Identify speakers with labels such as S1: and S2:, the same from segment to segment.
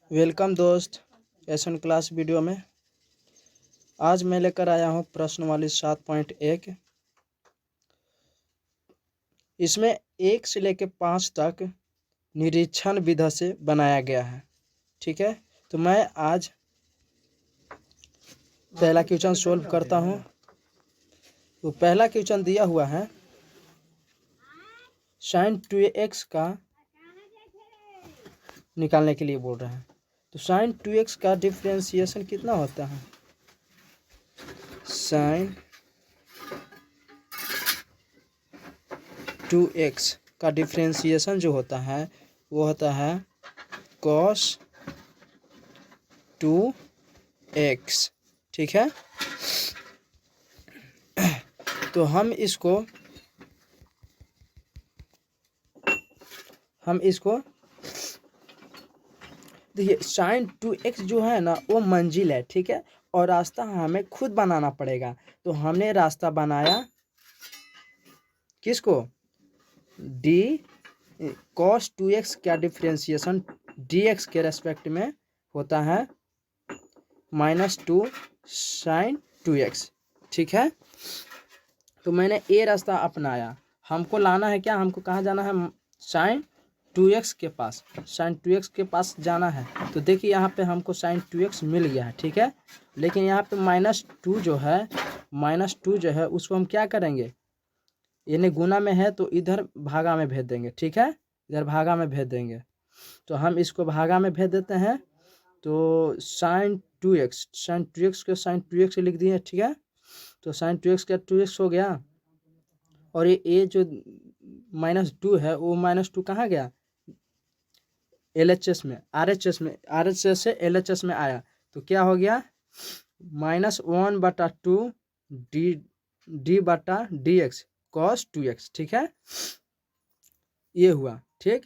S1: Welcome दोस्त एसन class video में। आज मैं लेकर आया हूँ प्रश्नवाली 7.1। इसमें 1 से लेकर 5 तक निरीक्षण विधा से बनाया गया है। ठीक है, तो मैं आज पहला क्वेश्चन सोल्व करता हूँ। तो पहला क्वेश्चन दिया हुआ है sin 2x का निकालने के लिए बोल रहे हैं। तो sin 2x का डिफरेंशिएशन कितना होता है? sin 2x का डिफरेंशिएशन जो होता है वो होता है cos 2x। ठीक है, तो हम इसको देखिए sin 2x जो है ना वो मंजिल है। ठीक है, और रास्ता हमें खुद बनाना पड़ेगा। तो हमने रास्ता बनाया किसको? d cos 2x का डिफरेंशिएशन dx के रेस्पेक्ट में होता है -2 sin 2x। ठीक है, तो मैंने ये रास्ता अपनाया। हमको लाना है क्या? हमको कहाँ जाना है? sin 2x के पास। sin 2x के पास जाना है। तो देखिए यहाँ पे हमको sin 2x मिल गया है। ठीक है, लेकिन यहाँ पे -2 जो है उसको हम क्या करेंगे? यानी गुना में है तो इधर भागा में भेज देंगे। ठीक है, इधर भागा में भेज देंगे। तो हम इसको भागा में भेज देते हैं। तो sin 2x को sin 2x लिख दिए। ठीक है, तो sin 2x का 2x हो गया। और ये जो -2 है वो -2 कहाँ गया? LHS में, RHS से LHS में आया। तो क्या हो गया? -1/2 d/dx cos 2x। ठीक है, ये हुआ। ठीक,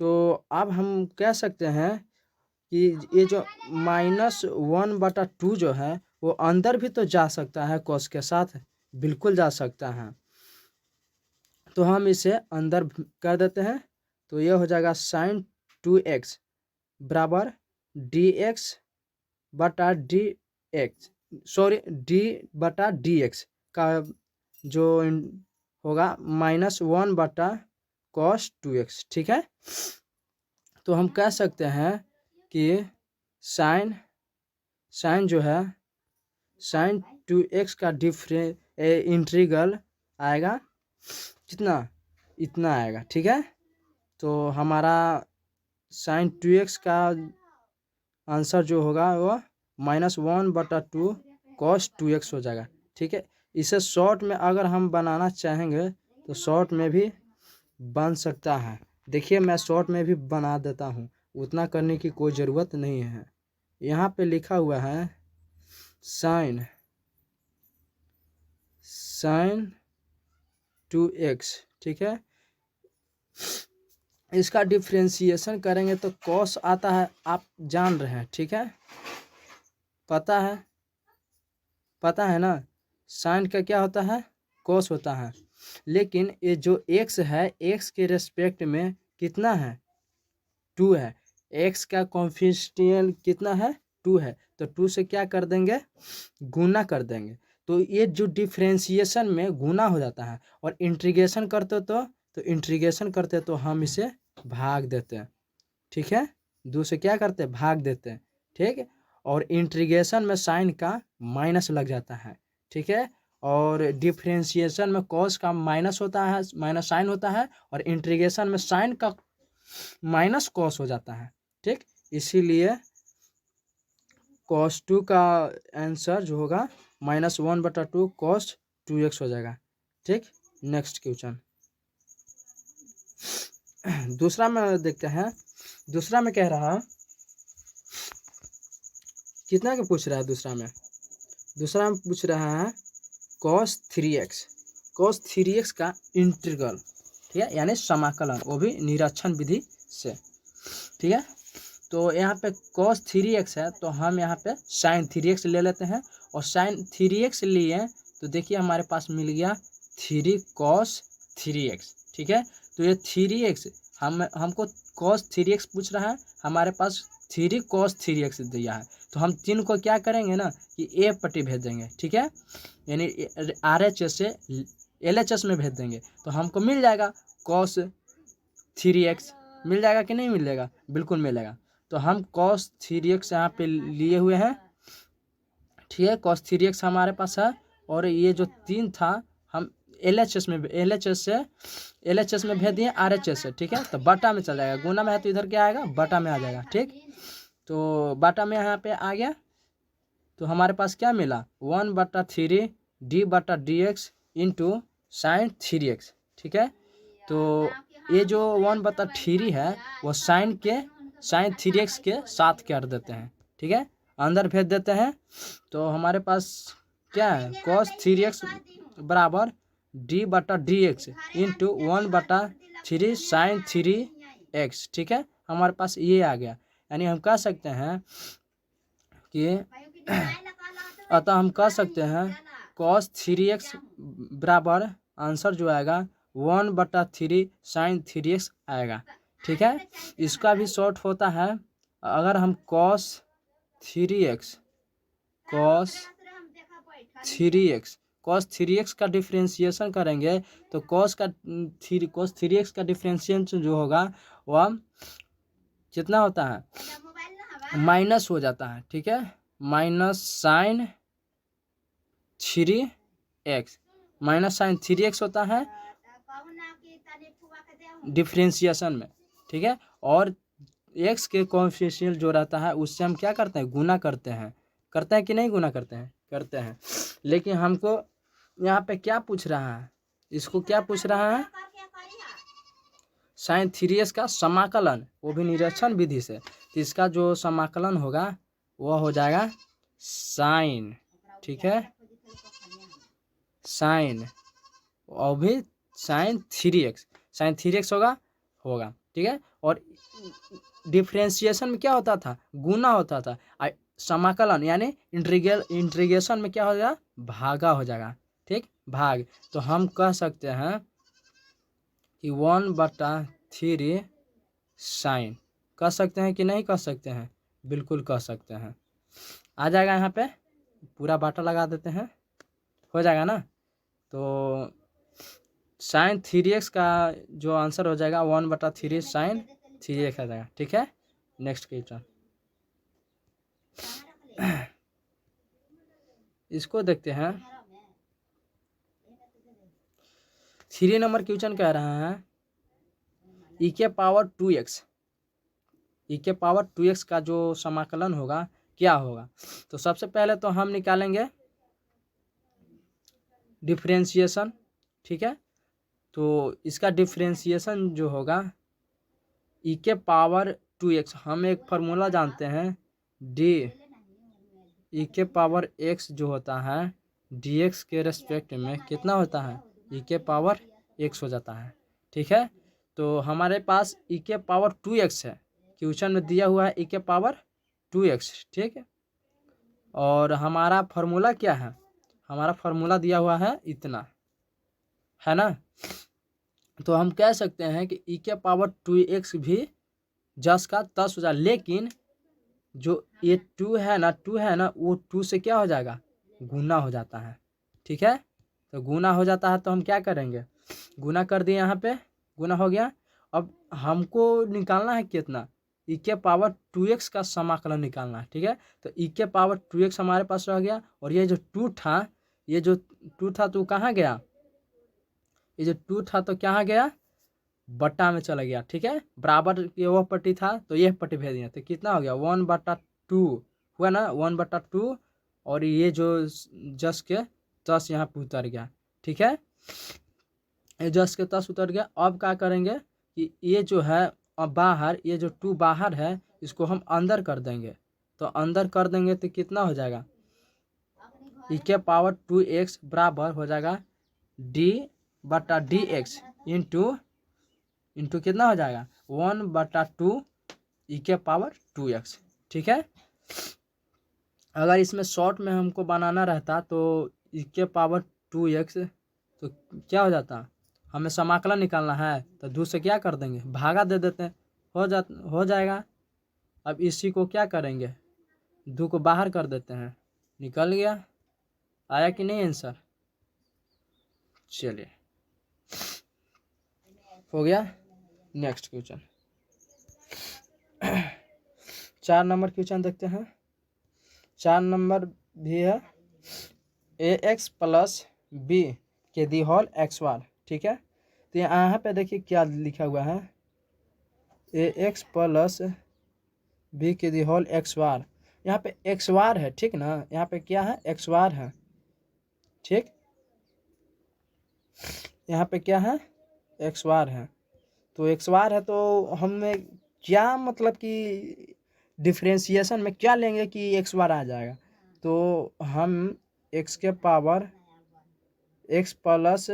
S1: तो अब हम कह सकते हैं कि ये जो -1/2 जो है वो अंदर भी तो जा सकता है cos के साथ, बिल्कुल जा सकता है। तो हम इसे अंदर कर देते हैं। तो ये हो जाएगा sin 2x बराबर d/dx का जो होगा -1/cos 2x। ठीक है, तो हम कह सकते हैं कि sin जो है sin 2x का इंटीग्रल आएगा कितना? इतना आएगा। ठीक है, तो हमारा sin 2x का आंसर जो होगा वो -1/2 cos 2x हो जाएगा। ठीक है, इसे शॉर्ट में अगर हम बनाना चाहेंगे तो शॉर्ट में भी बन सकता है। देखिए मैं शॉर्ट में भी बना देता हूँ, उतना करने की कोई ज़रूरत नहीं है। यहाँ पे लिखा हुआ है sin 2x। ठीक है, इसका डिफरेंशिएशन करेंगे तो cos आता है, आप जान रहे हैं। ठीक है, पता है ना, sin का क्या होता है? cos होता है। लेकिन ये जो x है, x के रेस्पेक्ट में कितना है? 2 है। x का कोफिशिएंट कितना है? 2 है। तो 2 से क्या कर देंगे? गुना कर देंगे। तो ये जो डिफरेंशिएशन में गुना हो जाता है और इंटीग्रेशन करते तो हम इसे भाग देते हैं। ठीक है, 2 से क्या करते हैं? भाग देते हैं। ठीक है, और इंटीग्रेशन में साइन का माइनस लग जाता है। ठीक है, और डिफरेंशिएशन में कॉस का माइनस होता है, माइनस साइन होता है, और इंटीग्रेशन में साइन का माइनस कॉस हो जाता है। ठीक, इसीलिए cos 2 का आंसर जो होगा -1/2 cos 2x हो जाएगा। ठीक, नेक्स्ट क्वेश्चन दूसरा में देखते हैं। दूसरा में कह रहा कितना के पूछ रहा है? दूसरा में पूछ रहा है cos 3x का इंटीग्रल। ठीक है, यानी समाकलन, वो भी निरीक्षण विधि से। ठीक है, तो यहाँ पे cos 3x है तो हम यहाँ पे sin 3x ले लेते हैं। और sin 3x लिए तो देखिए हमारे पास मिल गया 3 cos 3x। ठीक है, तो ये 3x हमको cos 3x पूछ रहा है हमारे पास 3 cos 3x दिया है, तो हम 3 को क्या करेंगे ना कि ए पट्टी भेज देंगे, ठीक है, यानी RHS से LHS में भेज देंगे, तो हमको मिल जाएगा cos 3x। मिल जाएगा कि नहीं मिलेगा? बिल्कुल मिलेगा। तो हम cos 3x यहाँ पे लिए हुए हैं, ठीक है, cos 3x हमारे पास है, और ये जो 3 था हम LHS में भेज दिए RHS से, ठीक है, तो बटा में चल जाएगा, गुना में है तो इधर क्या आएगा, बटा में आ जाएगा, ठीक। तो बटा में यहाँ पे आ गया, तो हमारे पास क्या मिला, 1/3 d/dx इंटू साइन 3x, ठीक है। तो ये जो 1/3 है वो साइन 3x के साथ कर देते हैं, ठीक है, अंदर भेज देते हैं। तो हमारे पास क्या है, cos 3x बराबर d/dx इंटू 1/3 साइन 3x, ठीक है, हमारे पास ये आ गया। यानी हम कह सकते हैं कि अतः हम कह सकते हैं cos 3x बराबर आंसर जो आएगा 1/3 साइन 3x आएगा, ठीक है। इसका भी शॉर्ट होता है, अगर हम cos 3x का डिफ्रेंशिएशन करेंगे तो cos 3x का डिफ्रेंशिएशन जो होगा वह कितना होता है, माइनस हो जाता है, ठीक है, माइनस साइन 3x होता है डिफ्रेंशिएशन में, ठीक है, और x के कोएफिशिएंट जो रहता है उससे हम क्या करते हैं, गुना करते हैं कि नहीं गुना करते हैं। लेकिन हमको यहाँ पे क्या पूछ रहा है, इसको क्या पूछ रहा है, साइन 3x का समाकलन, वो भी निरीक्षण विधि से। तो इसका जो समाकलन होगा वह हो जाएगा साइन, ठीक है, साइन, और भी साइन 3x होगा, ठीक है। और डिफ्रेंशिएशन में क्या होता था, गुना होता था, समाकलन यानी इंटीग्रेशन में क्या हो जाएगा, भागा हो जाएगा, ठीक, भाग। तो हम कह सकते हैं कि 1/3 साइन, कह सकते हैं कि नहीं कह सकते हैं, बिल्कुल कह सकते हैं। आ जाएगा, यहाँ पे पूरा बाटा लगा देते हैं, हो जाएगा ना। तो साइन 3x का जो आंसर हो जाएगा 1/3 साइन 3x आ जाएगा, ठीक है। नेक्स्ट क्वेश्चन इसको देखते हैं। 3 नंबर क्वेश्चन कह रहा है e के पावर 2x का जो समाकलन होगा क्या होगा। तो सबसे पहले तो हम निकालेंगे डिफरेंशिएशन, ठीक है। तो इसका डिफरेंशिएशन जो होगा e के पावर 2x, हम एक फार्मूला जानते हैं e के पावर x जो होता है dx के रेस्पेक्ट में कितना होता है, e के पावर x हो जाता है, ठीक है। तो हमारे पास e के पावर 2x है, क्वेश्चन में दिया हुआ है e के पावर 2x, ठीक है। और हमारा फार्मूला क्या है, हमारा फार्मूला दिया हुआ है इतना, है ना। तो हम कह सकते हैं कि e के पावर 2x भी जस का तस हो जाए, लेकिन जो ये 2 है ना वो 2 से क्या हो जाएगा, गुना हो जाता है, ठीक है। तो गुना हो जाता है तो हम क्या करेंगे, गुना कर दिए, यहाँ पे गुना हो गया। अब हमको निकालना है कितना, e के पावर 2x का समाकलन निकालना है, ठीक है। तो e के पावर 2x हमारे पास रह गया, और ये जो 2 था तो कहाँ गया, ये जो 2 था तो कहाँ गया, बट्टा में चला गया, ठीक है। बराबर ये वो पट्टी था तो ये पट्टी भेज दिया, तो कितना हो गया 1/2 हुआ ना, 1/2, और ये जो जस के तस यहाँ पे उतर गया, ठीक है, ये जस के तस उतर गया। अब क्या करेंगे कि ये जो है अब बाहर, ये जो 2 बाहर है इसको हम अंदर कर देंगे, तो अंदर कर देंगे तो कितना हो जाएगा, e के पावर 2x बराबर हो जाएगा d/dx इंटू कितना हो जाएगा 1/2 e के पावर 2x, ठीक है। अगर इसमें शॉर्ट में हमको बनाना रहता तो e के पावर 2x तो क्या हो जाता, हमें समाकलन निकालना है तो 2 से क्या कर देंगे, भागा दे देते हैं, हो जाएगा, अब इसी को क्या करेंगे, 2 को बाहर कर देते हैं, निकल गया। आया कि नहीं आंसर? चलिए हो गया। नेक्स्ट क्वेश्चन 4 नंबर क्वेश्चन देखते हैं। 4 नंबर भी है ax प्लस बी के दी होल एक्स बार, ठीक है। तो यहाँ पे देखिए क्या लिखा हुआ है, ax प्लस बी के दी होल एक्स बार। यहाँ पे एक्स बार है, ठीक ना, यहाँ पे क्या है, एक्स बार है, ठीक। यहाँ पे क्या है, एक्स बार है। तो एक्स बार है तो हमें क्या मतलब कि डिफ्रेंशिएशन में क्या लेंगे कि एक्स बार आ जाएगा। तो हम एक्स के power x plus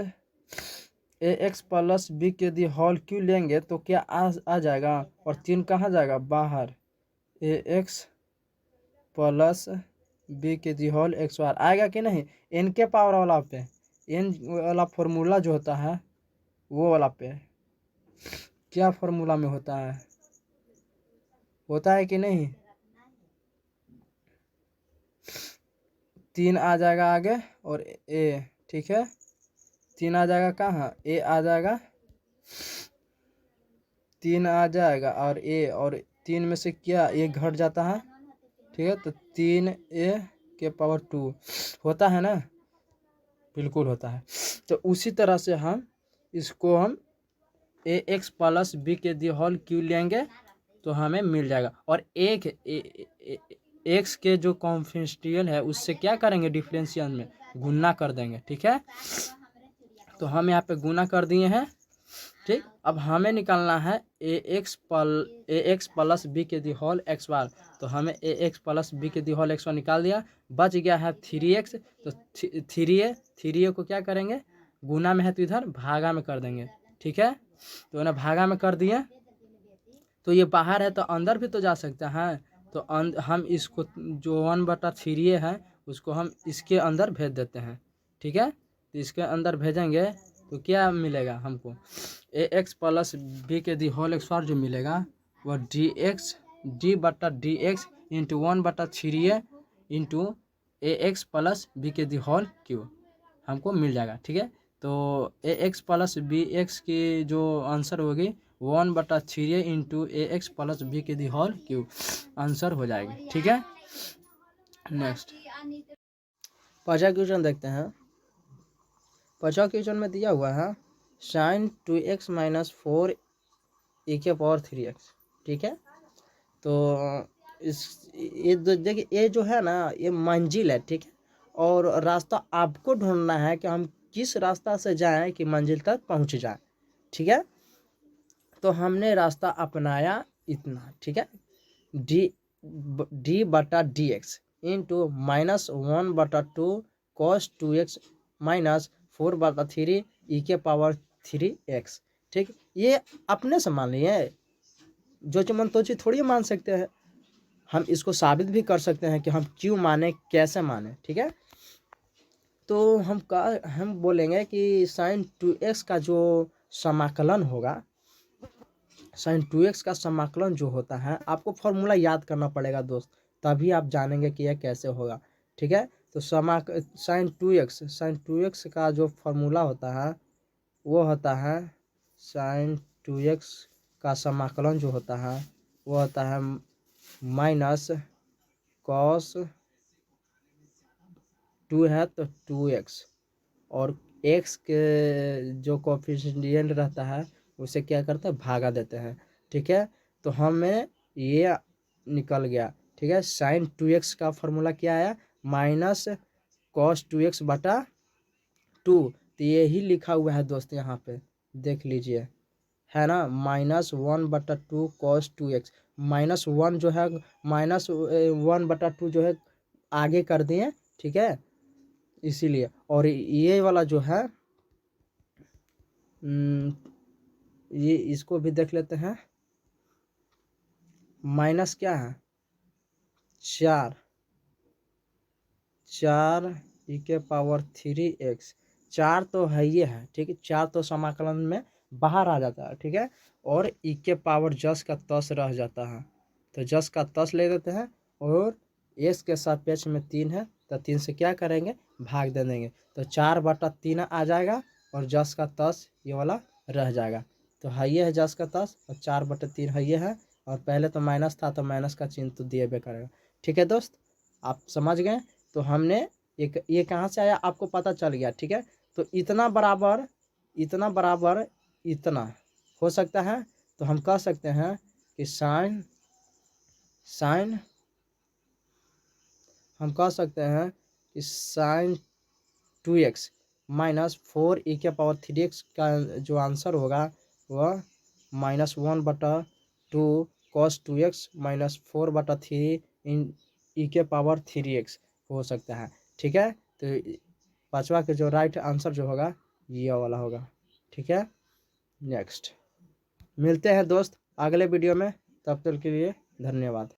S1: x plus b के दी होल क्यू लेंगे तो क्या आ जाएगा, और 3 कहाँ जाएगा, बाहर। एक्स प्लस बी के दी होल एक्स बार आएगा कि नहीं, एन के पावर वाला पे, एन वाला फॉर्मूला जो होता है वो वाला पे, क्या फॉर्मूला में होता है कि नहीं, 3 आ जाएगा आगे और ए, ठीक है। 3 आ जाएगा कहाँ, ए आ जाएगा, 3 आ जाएगा और ए, और 3 में से क्या ए घट जाता है, ठीक है। तो 3 ए के पावर 2 होता है ना, बिल्कुल होता है। तो उसी तरह से हम इसको हम ए एक्स प्लस बी के दी होल क्यू लेंगे तो हमें मिल जाएगा। और एक एक्स के जो कॉन्फिडेंशियल है उससे क्या करेंगे, डिफरेंशियल में गुना कर देंगे, ठीक है। तो हम यहाँ पे गुना कर दिए हैं, ठीक। अब हमें निकालना है ए एक्स प्लस बी के दी होल एक्स बार। तो हमें ए एक्स प्लस बी के दी होल एक्स बार निकाल दिया, बच गया है 3x। तो 3a को क्या करेंगे, गुना में है तो इधर भागा में कर देंगे, ठीक है। तो ना भागा में कर दिए, तो ये बाहर है तो अंदर भी तो जा सकता है। तो हम इसको जो 1/3 है उसको हम इसके अंदर भेज देते हैं, ठीक है। तो इसके अंदर भेजेंगे तो क्या मिलेगा हमको, ए एक्स प्लस बी के दी होल एक्स बार जो मिलेगा वह डी/dx इंटू 1/3 इंटू ए एक्स प्लस बी के दी होल क्यू हमको मिल जाएगा, ठीक है। तो ए एक्स प्लस बी एक्स की जो आंसर होगी 1/3 इंटू ए एक्स प्लस बी के दी होल क्यू आंसर हो जाएगी, ठीक है। नेक्स्ट 5वां क्वेश्चन देखते हैं। 5वां क्वेश्चन में दिया हुआ है sin 2x माइनस 4 e के पावर 3x, ठीक है। तो इस ये देखिए ये जो है ना ये मंजिल है, ठीक है। और रास्ता आपको ढूंढना है कि हम किस रास्ता से जाएं कि मंजिल तक पहुंच जाएं, ठीक है। तो हमने रास्ता अपनाया इतना, ठीक है, d/dx into -1/2 cos 2x minus 4/3 e के पावर 3x, ठीक। ये अपने से मान लिए, जो चमन तो चीज थोड़ी मान सकते हैं। हम इसको साबित भी कर सकते हैं कि हम क्यों माने, कैसे माने, ठीक है। तो हम बोलेंगे कि sin 2x का जो समाकलन होगा, sin 2x का समाकलन जो होता है आपको फॉर्मूला याद करना पड़ेगा दोस्त, तभी आप जानेंगे कि यह कैसे होगा, ठीक है। तो sin 2x का जो फॉर्मूला होता है वो होता है, sin 2x का समाकलन जो होता है वो होता है माइनस cos 2 है तो 2x, और x के जो कोफिशिएंट रहता है उसे क्या करते हैं, भागा देते हैं, ठीक है। तो हमें ये निकल गया, ठीक है। sin 2x का फॉर्मूला क्या आया, माइनस cos 2x/2। तो यही लिखा हुआ है दोस्त, यहाँ पे देख लीजिए, है ना, -1/2 cos 2x, -1 जो है -1/2 जो है आगे कर दिए, ठीक है, इसीलिए। और ये वाला जो है ये इसको भी देख लेते हैं, माइनस क्या है 4 e के पावर 3x, 4 तो है ये है, ठीक है, 4 तो समाकलन में बाहर आ जाता है, ठीक है। और e के पावर 10 का 10 रह जाता है, तो 10 का 10 ले देते हैं और x के सापेक्ष में 3 है तो 3 से क्या करेंगे, भाग दे देंगे। तो 4/3 आ जाएगा और 10 का 10 ये वाला रह जाएगा। तो है ये है 10 का 10 और 4/3 है ये है, और पहले तो माइनस था तो माइनस का चिन्ह तो दिए बे करेगा। ठीक है दोस्त, आप समझ गए। तो हमने एक ये कहाँ से आया आपको पता चल गया। ठीक है, तो इतना बराबर इतना हो सकता है। तो हम कह सकते हैं कि साइन हम कह सकते हैं कि साइन 2x माइनस 4e⁻³ का जो आंसर होगा वह -1/2 cos 2x माइनस 4/3 e⁻³ हो सकता है। ठीक है, तो पांचवा के जो राइट आंसर जो होगा ये वाला होगा। ठीक है, नेक्स्ट मिलते हैं दोस्त अगले वीडियो में, तब तक के लिए धन्यवाद।